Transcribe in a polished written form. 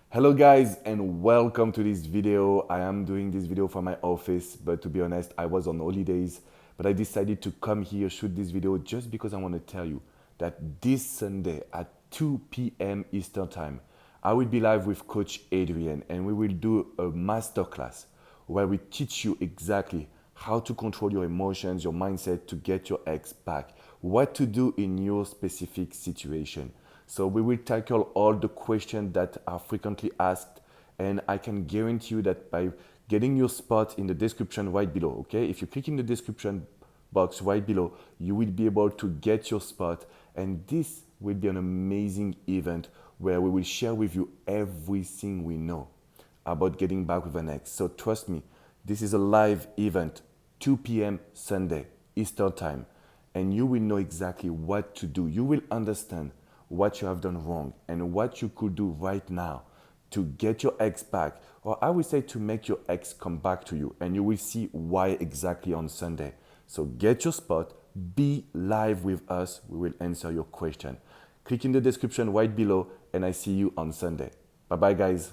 Hello guys and welcome to this video. I am doing this video from my office, but to be honest, I was on holidays, but I decided to come here shoot this video just because I want to tell you that this Sunday at 2 p.m. Eastern Time, I will be live with Coach Adrian and we will do a masterclass where we teach you exactly how to control your emotions, your mindset to get your ex back, what to do in your specific situation. So we will tackle all the questions that are frequently asked, and I can guarantee you that by getting your spot in the description right below, okay? If you click in the description box right below, you will be able to get your spot, and this will be an amazing event where we will share with you everything we know about getting back with an ex. So trust me, this is a live event, 2 p.m. Sunday, Eastern Time, and you will know exactly what to do. You will understand what you have done wrong and what you could do right now to get your ex back, or I would say to make your ex come back to you, and you will see why exactly on Sunday. So get your spot, be live with us, we will answer your question. Click in the description right below, and I see you on Sunday. Bye bye, guys.